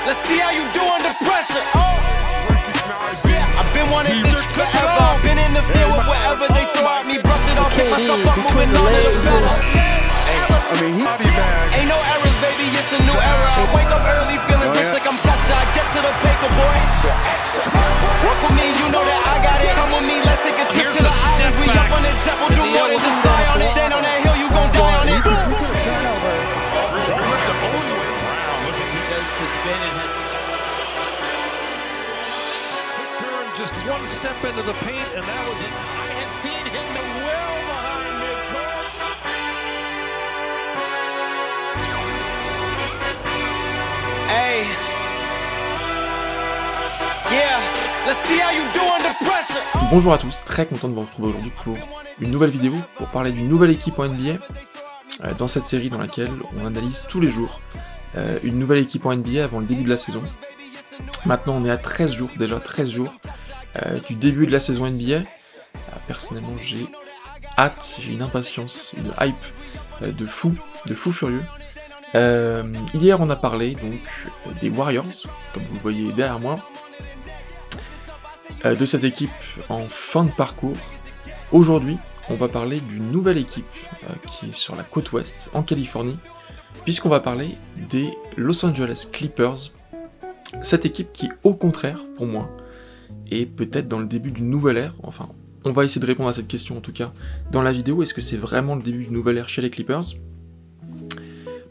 Let's see how you do under pressure. Oh, yeah, I've been wanting this forever. I've been in the field with whatever they throw at me. Brush it off, pick myself up, moving on to the better. I mean, ain't no errors, baby, it's a new era. I wake up early, feeling rich like I'm Kesha. I get to the paper, boy. Work with me, you know that I got it. Come with me, let's take a trip to the islands. We up on the jet, we'll do more than just fly on it. Stand on that hill, you gon' die on it. Just one step into the paint, and that was it. I have seen him well behind midcourt. Hey, yeah, let's see how you do under pressure. Bonjour à tous, très content de vous retrouver aujourd'hui pour une nouvelle vidéo pour parler d'une nouvelle équipe en NBA dans cette série dans laquelle on analyse tous les jours une nouvelle équipe en NBA avant le début de la saison. Maintenant on est à 13 jours, déjà 13 jours du début de la saison NBA. Personnellement j'ai hâte, j'ai une impatience, une hype de fou furieux. Hier on a parlé donc des Warriors, comme vous le voyez derrière moi, de cette équipe en fin de parcours. Aujourd'hui on va parler d'une nouvelle équipe qui est sur la côte ouest en Californie, puisqu'on va parler des Los Angeles Clippers, cette équipe qui au contraire pour moi est peut-être dans le début d'une nouvelle ère. Enfin on va essayer de répondre à cette question en tout cas dans la vidéo. Est-ce que c'est vraiment le début d'une nouvelle ère chez les Clippers ?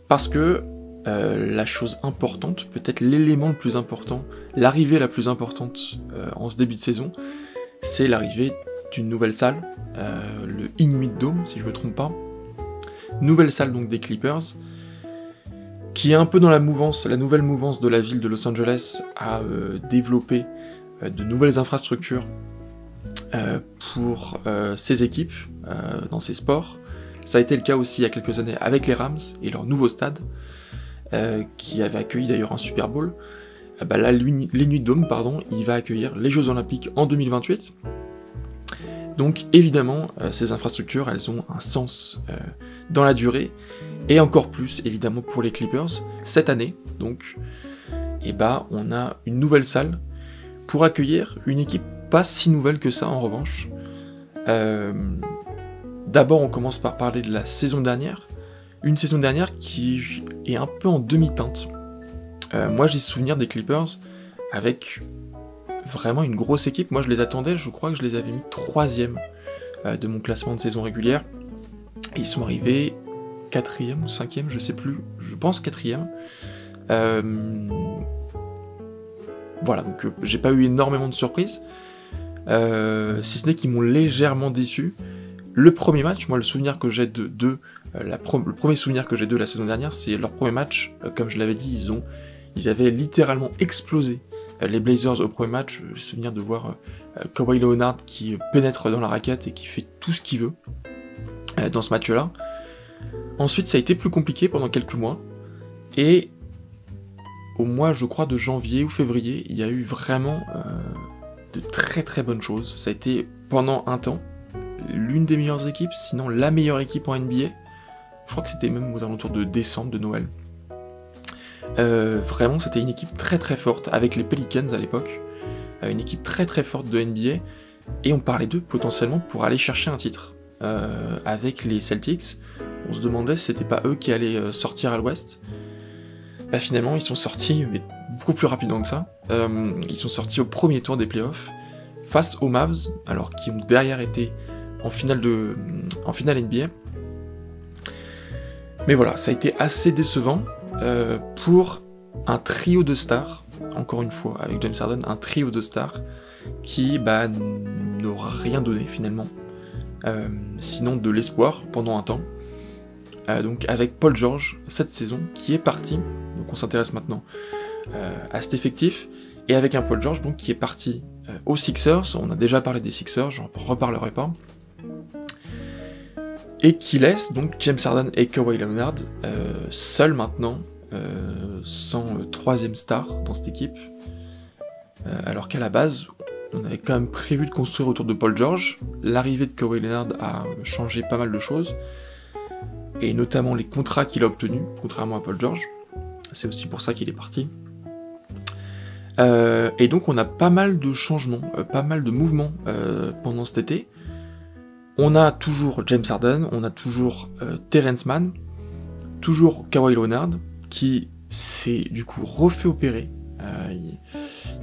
Parce que la chose importante, peut-être l'élément le plus important, l'arrivée la plus importante en ce début de saison, c'est l'arrivée d'une nouvelle salle, le Intuit Dome si je ne me trompe pas. Nouvelle salle donc des Clippers, qui est un peu dans la mouvance, la nouvelle mouvance de la ville de Los Angeles à développer de nouvelles infrastructures pour ses équipes dans ses sports. Ça a été le cas aussi il y a quelques années avec les Rams et leur nouveau stade, qui avait accueilli d'ailleurs un Super Bowl. Là, l'Intuit Dome, il va accueillir les Jeux Olympiques en 2028. Donc évidemment, ces infrastructures, elles ont un sens dans la durée, et encore plus évidemment pour les Clippers cette année. Donc, on a une nouvelle salle pour accueillir une équipe pas si nouvelle que ça en revanche. D'abord, on commence par parler de la saison dernière. Une saison dernière qui est un peu en demi-teinte. Moi, j'ai souvenir des Clippers avec vraiment une grosse équipe. Moi, je les attendais, je crois que je les avais mis 3e de mon classement de saison régulière. Et ils sont arrivés 4e ou 5e, je sais plus. Je pense 4e. Voilà, donc j'ai pas eu énormément de surprises. Si ce n'est qu'ils m'ont légèrement déçu. Le premier match, moi le souvenir que j'ai le premier souvenir que j'ai de la saison dernière, c'est leur premier match. Comme je l'avais dit, ils avaient littéralement explosé les Blazers au premier match. J'ai le souvenir de voir Kawhi Leonard qui pénètre dans la raquette et qui fait tout ce qu'il veut dans ce match-là. Ensuite, ça a été plus compliqué pendant quelques mois. Et au mois, je crois, de janvier ou février, il y a eu vraiment de très très bonnes choses. Ça a été pendant un temps l'une des meilleures équipes, sinon la meilleure équipe en NBA. Je crois que c'était même aux alentours de décembre, de Noël. Vraiment, c'était une équipe très très forte, avec les Pelicans à l'époque. Une équipe très très forte de NBA. Et on parlait d'eux potentiellement pour aller chercher un titre. Avec les Celtics, on se demandait si c'était pas eux qui allaient sortir à l'ouest. Finalement, ils sont sortis, mais beaucoup plus rapidement que ça. Ils sont sortis au premier tour des playoffs, face aux Mavs, alors qui ont derrière été en finale NBA. Mais voilà, ça a été assez décevant pour un trio de stars, encore une fois, avec James Harden, un trio de stars qui n'aura rien donné finalement, sinon de l'espoir pendant un temps. Donc avec Paul George cette saison qui est parti, donc on s'intéresse maintenant à cet effectif, et avec un Paul George donc qui est parti aux Sixers. On a déjà parlé des Sixers, j'en reparlerai pas. Et qui laisse donc James Harden et Kawhi Leonard seuls maintenant, sans troisième star dans cette équipe, alors qu'à la base, on avait quand même prévu de construire autour de Paul George. L'arrivée de Kawhi Leonard a changé pas mal de choses, et notamment les contrats qu'il a obtenus, contrairement à Paul George. C'est aussi pour ça qu'il est parti. Et donc on a pas mal de changements, pas mal de mouvements pendant cet été. On a toujours James Harden, on a toujours Terrence Mann, toujours Kawhi Leonard, qui s'est du coup refait opérer. Il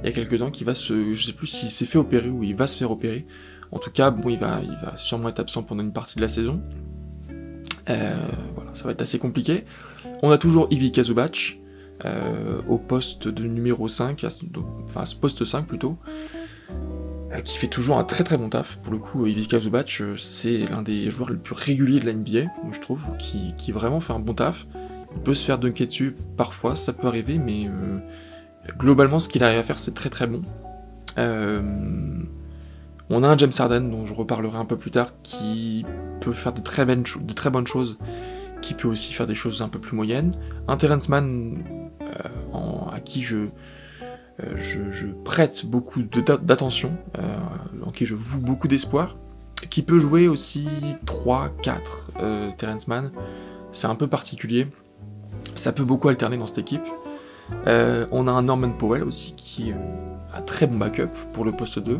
y a quelques temps qui va se... Je sais plus s'il s'est fait opérer ou il va se faire opérer. En tout cas, bon, il va sûrement être absent pendant une partie de la saison. Voilà, ça va être assez compliqué. On a toujours Ivica Zubac au poste de numéro 5, enfin ce poste 5 plutôt, qui fait toujours un très très bon taf. Pour le coup, Ivica Zubac, c'est l'un des joueurs les plus réguliers de la NBA, je trouve, qui vraiment fait un bon taf. Il peut se faire dunker dessus parfois, ça peut arriver, mais globalement, ce qu'il arrive à faire, c'est très très bon. On a un James Harden, dont je reparlerai un peu plus tard, qui peut faire de très bonnes choses, qui peut aussi faire des choses un peu plus moyennes. Un Terrence Mann, à qui je prête beaucoup d'attention, en qui je voue beaucoup d'espoir, qui peut jouer aussi 3-4 Terrence Mann. C'est un peu particulier, ça peut beaucoup alterner dans cette équipe. On a un Norman Powell aussi, qui est un très bon backup pour le poste 2,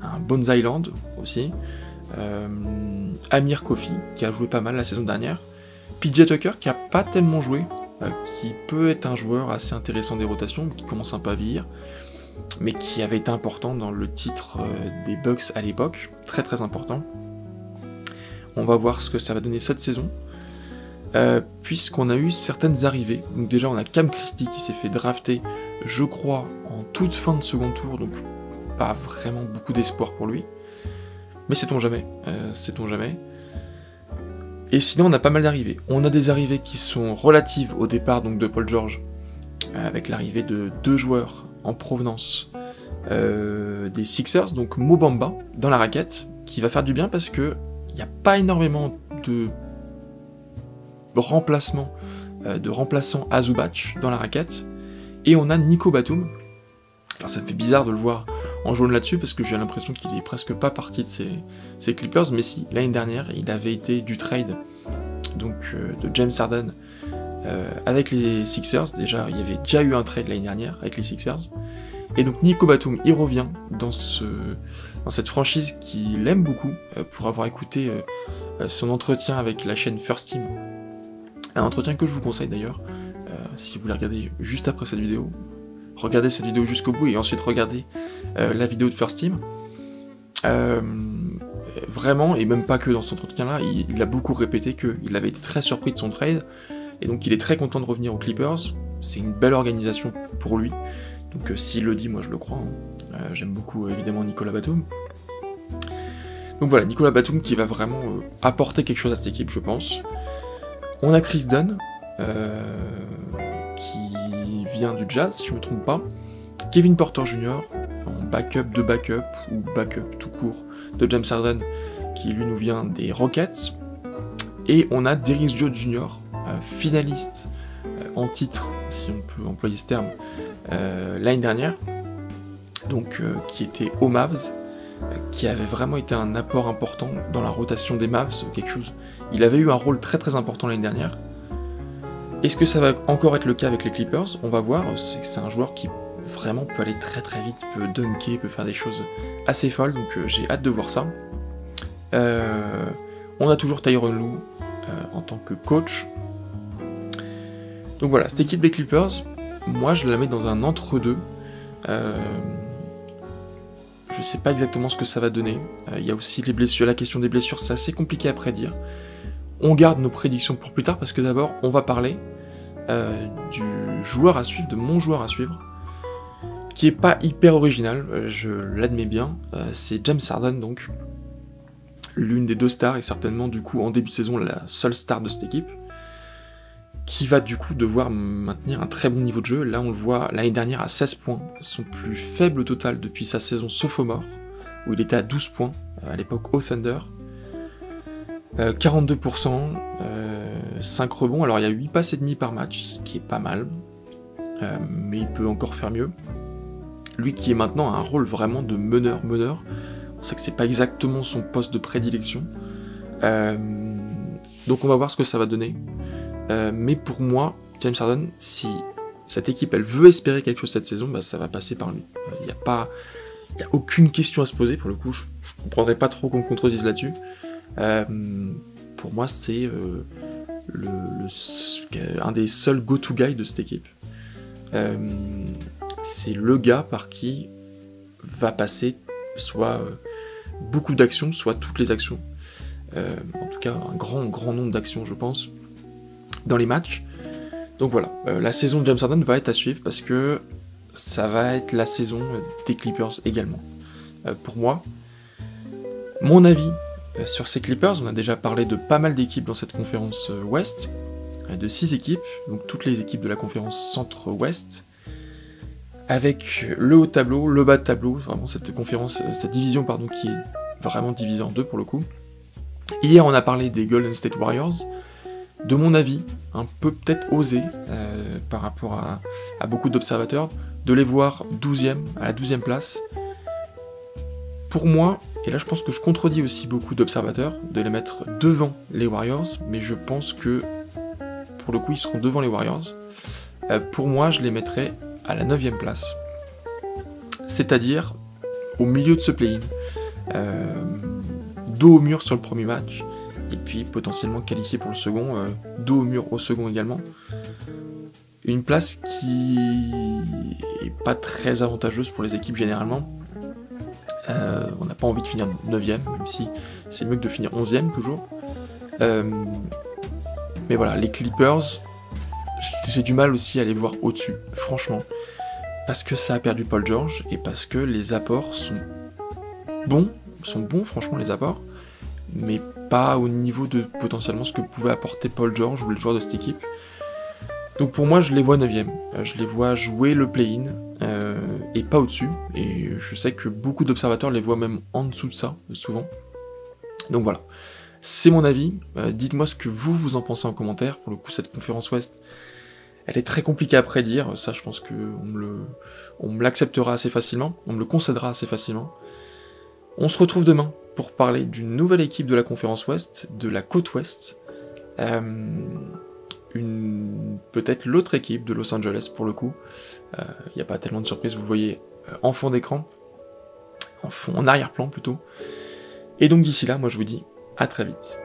un Bones Island aussi, Amir Kofi, qui a joué pas mal la saison dernière, PJ Tucker, qui a pas tellement joué, qui peut être un joueur assez intéressant des rotations, qui commence un peu à vieillir, mais qui avait été important dans le titre des Bucks à l'époque, très très important. On va voir ce que ça va donner cette saison, puisqu'on a eu certaines arrivées. Donc déjà on a Cam Christie qui s'est fait drafter, je crois, en toute fin de second tour, donc pas vraiment beaucoup d'espoir pour lui, mais sait-on jamais, sait-on jamais. Et sinon on a pas mal d'arrivées. On a des arrivées qui sont relatives au départ donc de Paul George, avec l'arrivée de 2 joueurs en provenance des Sixers, donc Mo Bamba dans la raquette, qui va faire du bien parce que il n'y a pas énormément de remplaçants à Zubac dans la raquette, et on a Nico Batum. Alors ça me fait bizarre de le voir en jaune là-dessus, parce que j'ai l'impression qu'il est presque pas parti de ces Clippers, mais si, l'année dernière, il avait été du trade donc de James Harden avec les Sixers. Déjà, il y avait déjà eu un trade l'année dernière avec les Sixers, et donc Nico Batum, il revient dans cette franchise qu'il aime beaucoup, pour avoir écouté son entretien avec la chaîne First Team, un entretien que je vous conseille d'ailleurs, si vous voulez regarder juste après cette vidéo. Regardez cette vidéo jusqu'au bout et ensuite regardez la vidéo de First Team. Vraiment, et même pas que dans cet entretien-là, il a beaucoup répété qu'il avait été très surpris de son trade, et donc il est très content de revenir aux Clippers. C'est une belle organisation pour lui, donc s'il le dit, moi je le crois. J'aime beaucoup évidemment Nicolas Batum. Donc voilà, Nicolas Batum qui va vraiment apporter quelque chose à cette équipe, je pense. On a Chris Dunn, qui vient du Jazz, si je me trompe pas. Kevin Porter Jr. en backup de backup, ou backup tout court, de James Harden, qui lui nous vient des Rockets. Et on a Derrick Jones Jr., finaliste en titre, si on peut employer ce terme, l'année dernière, donc qui était aux Mavs, qui avait vraiment été un apport important dans la rotation des Mavs, quelque chose. Il avait eu un rôle très très important l'année dernière. Est-ce que ça va encore être le cas avec les Clippers? On va voir. C'est un joueur qui vraiment peut aller très très vite, peut dunker, peut faire des choses assez folles, donc j'ai hâte de voir ça. On a toujours Tyronn Lue en tant que coach. Donc voilà, cette équipe des Clippers, moi je la mets dans un entre-deux. Je sais pas exactement ce que ça va donner. Il y a aussi les blessures, la question des blessures, c'est assez compliqué à prédire. On garde nos prédictions pour plus tard, parce que d'abord, on va parler du joueur à suivre, de mon joueur à suivre, qui est pas hyper original, je l'admets bien, c'est James Harden, donc, l'une des 2 stars, et certainement, du coup, en début de saison, la seule star de cette équipe, qui va, du coup, devoir maintenir un très bon niveau de jeu. Là, on le voit, l'année dernière, à 16 points, son plus faible total depuis sa saison sophomore, où il était à 12 points, à l'époque au Thunder. 42%, 5 rebonds, alors il y a 8 passes et demi par match, ce qui est pas mal, mais il peut encore faire mieux. Lui qui est maintenant à un rôle vraiment de meneur, on sait que c'est pas exactement son poste de prédilection, donc on va voir ce que ça va donner, mais pour moi, James Harden, si cette équipe, elle veut espérer quelque chose cette saison, bah, ça va passer par lui. Il n'y a aucune question à se poser, pour le coup, je ne comprendrais pas trop qu'on me contredise là-dessus. Pour moi, c'est un des seuls go-to guys de cette équipe. C'est le gars par qui va passer soit beaucoup d'actions, soit toutes les actions. En tout cas, un grand nombre d'actions, je pense, dans les matchs. Donc voilà, la saison de James Harden va être à suivre parce que ça va être la saison des Clippers également. Pour moi, mon avis sur ces Clippers, on a déjà parlé de pas mal d'équipes dans cette conférence Ouest, de 6 équipes, donc toutes les équipes de la conférence Centre-Ouest, avec le haut tableau, le bas de tableau, vraiment cette division qui est vraiment divisée en deux pour le coup. Hier on a parlé des Golden State Warriors, de mon avis, un peu peut-être osé par rapport à beaucoup d'observateurs, de les voir à la 12e place. Pour moi, et là je pense que je contredis aussi beaucoup d'observateurs, de les mettre devant les Warriors, mais je pense que pour le coup ils seront devant les Warriors. Pour moi je les mettrais à la 9e place, c'est-à-dire au milieu de ce play-in, dos au mur sur le premier match, et puis potentiellement qualifié pour le second, dos au mur au second également. Une place qui est pas très avantageuse pour les équipes généralement. On n'a pas envie de finir 9ème, même si c'est mieux que de finir 11ème toujours. Mais voilà, les Clippers, j'ai du mal aussi à les voir au-dessus, franchement. Parce que ça a perdu Paul George, et parce que les apports sont bons franchement les apports, mais pas au niveau de potentiellement ce que pouvait apporter Paul George ou les joueurs de cette équipe. Donc pour moi je les vois 9ème, je les vois jouer le play-in, et pas au-dessus, et je sais que beaucoup d'observateurs les voient même en dessous de ça, souvent. Donc voilà, c'est mon avis, dites-moi ce que vous en pensez en commentaire. Pour le coup cette conférence Ouest, elle est très compliquée à prédire, ça je pense on me l'acceptera assez facilement, on me le concédera assez facilement. On se retrouve demain pour parler d'une nouvelle équipe de la conférence Ouest, de la côte Ouest, peut-être l'autre équipe de Los Angeles pour le coup. Il n'y a pas tellement de surprises, vous le voyez en fond d'écran, en arrière-plan plutôt. Et donc d'ici là, moi je vous dis à très vite.